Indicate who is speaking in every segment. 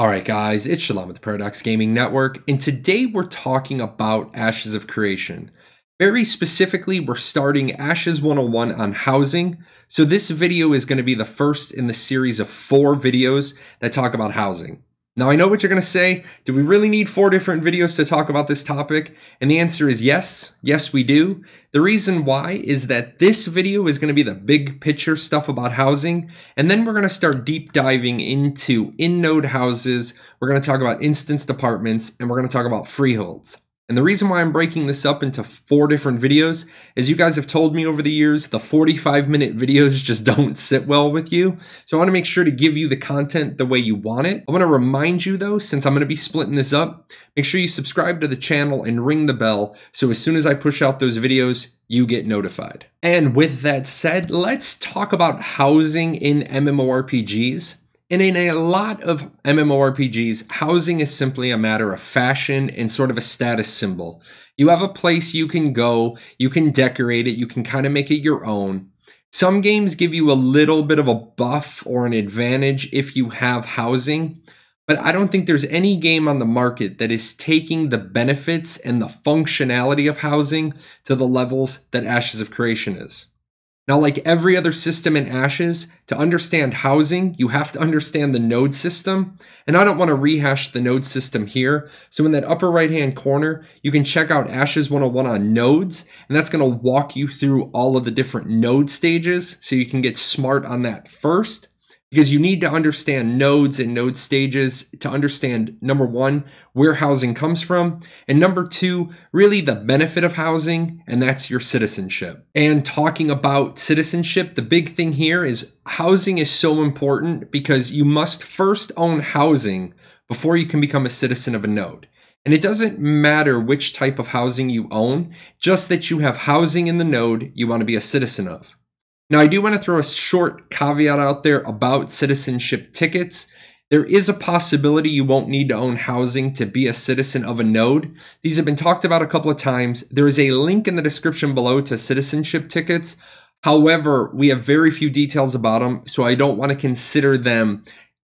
Speaker 1: Alright guys, it's Jahlon with the Paradox Gaming Network, and today we're talking about Ashes of Creation. Very specifically, we're starting Ashes 101 on housing, so this video is going to be the first in the series of 4 videos that talk about housing. Now I know what you're going to say, do we really need 4 different videos to talk about this topic? And the answer is yes, yes we do. The reason why is that this video is going to be the big picture stuff about housing, and then we're going to start deep diving into in-node houses, we're going to talk about instanced apartments, and we're going to talk about freeholds. And the reason why I'm breaking this up into 4 different videos is you guys have told me over the years the 45-minute videos just don't sit well with you. So I want to make sure to give you the content the way you want it. I want to remind you though, since I'm going to be splitting this up, make sure you subscribe to the channel and ring the bell so as soon as I push out those videos, you get notified. And with that said, let's talk about housing in MMORPGs. And in a lot of MMORPGs, housing is simply a matter of fashion and sort of a status symbol. You have a place you can go, you can decorate it, you can kind of make it your own. Some games give you a little bit of a buff or an advantage if you have housing, but I don't think there's any game on the market that is taking the benefits and the functionality of housing to the levels that Ashes of Creation is. Now, like every other system in Ashes, to understand housing, you have to understand the node system. And I don't want to rehash the node system here. So in that upper right-hand corner, you can check out Ashes 101 on nodes. And that's going to walk you through all of the different node stages so you can get smart on that first. Because you need to understand nodes and node stages to understand, number 1, where housing comes from, and number 2, really the benefit of housing, and that's your citizenship. And talking about citizenship, the big thing here is housing is so important because you must first own housing before you can become a citizen of a node. And it doesn't matter which type of housing you own, just that you have housing in the node you want to be a citizen of. Now, I do want to throw a short caveat out there about citizenship tickets. There is a possibility you won't need to own housing to be a citizen of a node. These have been talked about a couple of times. There is a link in the description below to citizenship tickets. However, we have very few details about them, so I don't want to consider them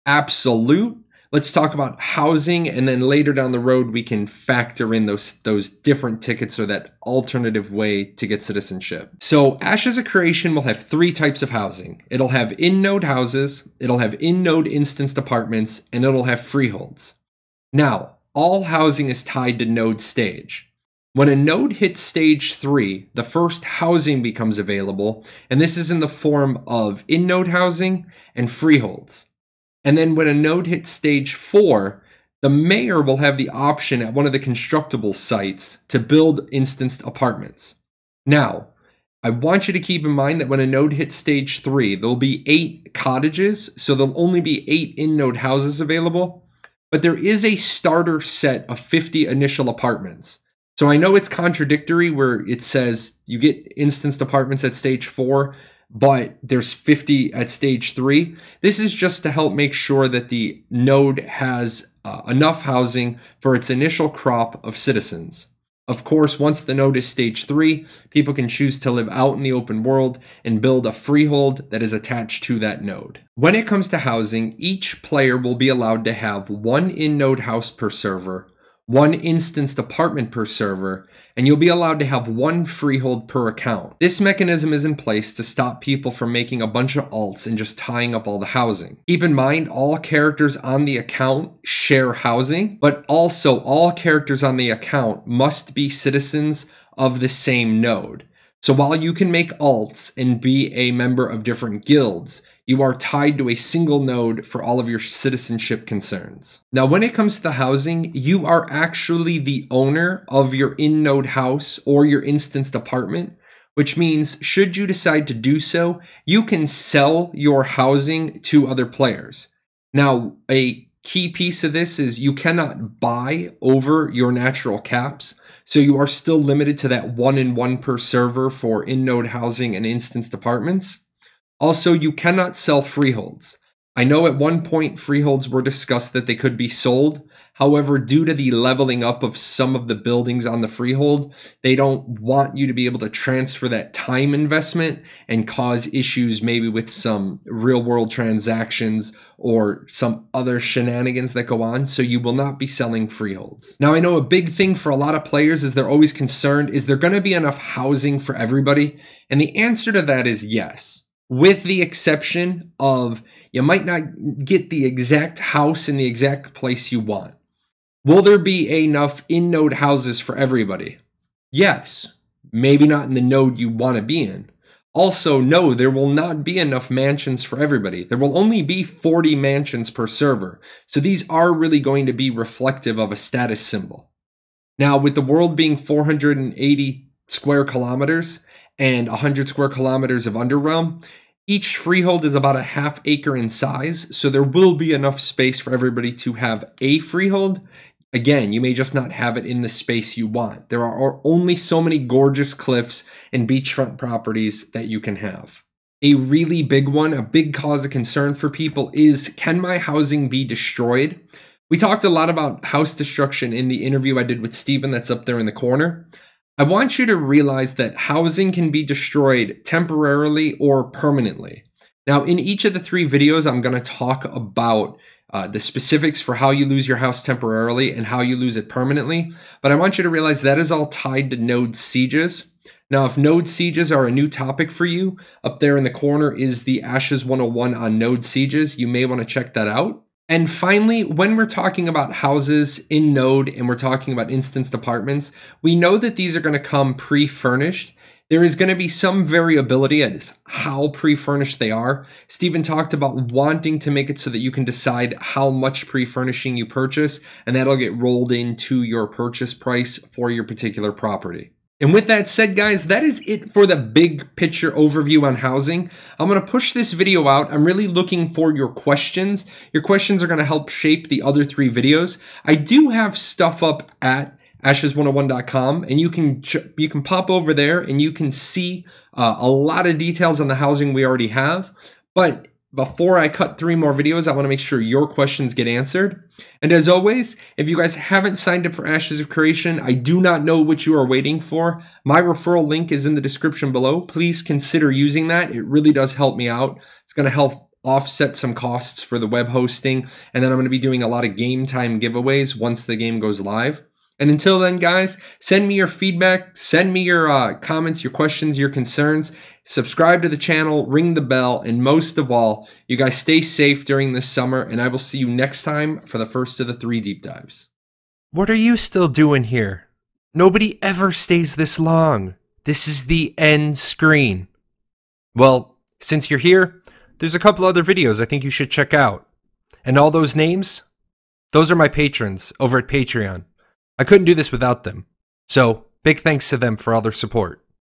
Speaker 1: absolute. Let's talk about housing, and then later down the road, we can factor in those different tickets or that alternative way to get citizenship. So Ashes of Creation will have 3 types of housing. It'll have in-node houses, it'll have in-node instanced apartments, and it'll have freeholds. Now, all housing is tied to node stage. When a node hits stage 3, the first housing becomes available, and this is in the form of in-node housing and freeholds. And then when a node hits stage 4, the mayor will have the option at one of the constructible sites to build instanced apartments. Now, I want you to keep in mind that when a node hits stage 3, there'll be 8 cottages, so there'll only be 8 in-node houses available, but there is a starter set of 50 initial apartments. So I know it's contradictory where it says you get instanced apartments at stage 4, but there's 50 at stage 3. This is just to help make sure that the node has enough housing for its initial crop of citizens. Of course, once the node is stage 3, people can choose to live out in the open world and build a freehold that is attached to that node. When it comes to housing, each player will be allowed to have 1 in-node house per server, 1 instanced apartment per server, and you'll be allowed to have 1 freehold per account. This mechanism is in place to stop people from making a bunch of alts and just tying up all the housing. Keep in mind, all characters on the account share housing, but also all characters on the account must be citizens of the same node. So while you can make alts and be a member of different guilds, you are tied to a single node for all of your citizenship concerns. Now, when it comes to the housing, you are actually the owner of your in-node house or your instanced apartment, which means should you decide to do so, you can sell your housing to other players. Now, a key piece of this is you cannot buy over your natural caps. So you are still limited to that 1-in-1 per server for in-node housing and instanced apartments. Also, you cannot sell freeholds. I know at one point freeholds were discussed that they could be sold. However, due to the leveling up of some of the buildings on the freehold, they don't want you to be able to transfer that time investment and cause issues maybe with some real world transactions or some other shenanigans that go on. So you will not be selling freeholds. Now, I know a big thing for a lot of players is they're always concerned, is there going to be enough housing for everybody? And the answer to that is yes, with the exception of you might not get the exact house in the exact place you want. Will there be enough in-node houses for everybody? Yes. Maybe not in the node you want to be in. Also, no, there will not be enough mansions for everybody. There will only be 40 mansions per server. So these are really going to be reflective of a status symbol. Now, with the world being 480 square kilometers and 100 square kilometers of Underrealm, each freehold is about a ½ acre in size, so there will be enough space for everybody to have a freehold. Again, you may just not have it in the space you want. There are only so many gorgeous cliffs and beachfront properties that you can have. A really big one, a big cause of concern for people is, can my housing be destroyed? We talked a lot about house destruction in the interview I did with Steven that's up there in the corner. I want you to realize that housing can be destroyed temporarily or permanently. Now, in each of the 3 videos, I'm going to talk about the specifics for how you lose your house temporarily and how you lose it permanently. But I want you to realize that is all tied to node sieges. Now, if node sieges are a new topic for you, up there in the corner is the Ashes 101 on node sieges. You may want to check that out. And finally, when we're talking about houses in node and we're talking about instanced apartments, we know that these are going to come pre-furnished. There is going to be some variability as how pre-furnished they are. Steven talked about wanting to make it so that you can decide how much pre-furnishing you purchase, and that'll get rolled into your purchase price for your particular property. And with that said, guys, that is it for the big picture overview on housing. I'm going to push this video out. I'm really looking for your questions. Your questions are going to help shape the other 3 videos. I do have stuff up at ashes101.com, and you can pop over there and you can see a lot of details on the housing we already have. But before I cut 3 more videos, I want to make sure your questions get answered. And as always, if you guys haven't signed up for Ashes of Creation, I do not know what you are waiting for. My referral link is in the description below. Please consider using that. It really does help me out. It's going to help offset some costs for the web hosting. And then I'm going to be doing a lot of game time giveaways once the game goes live. And until then, guys, send me your feedback, send me your comments, your questions, your concerns, subscribe to the channel, ring the bell, and most of all, you guys stay safe during this summer, and I will see you next time for the first of the 3 deep dives. What are you still doing here? Nobody ever stays this long. This is the end screen. Well, since you're here, there's a couple other videos I think you should check out. And all those names, those are my patrons over at Patreon. I couldn't do this without them. So, big thanks to them for all their support.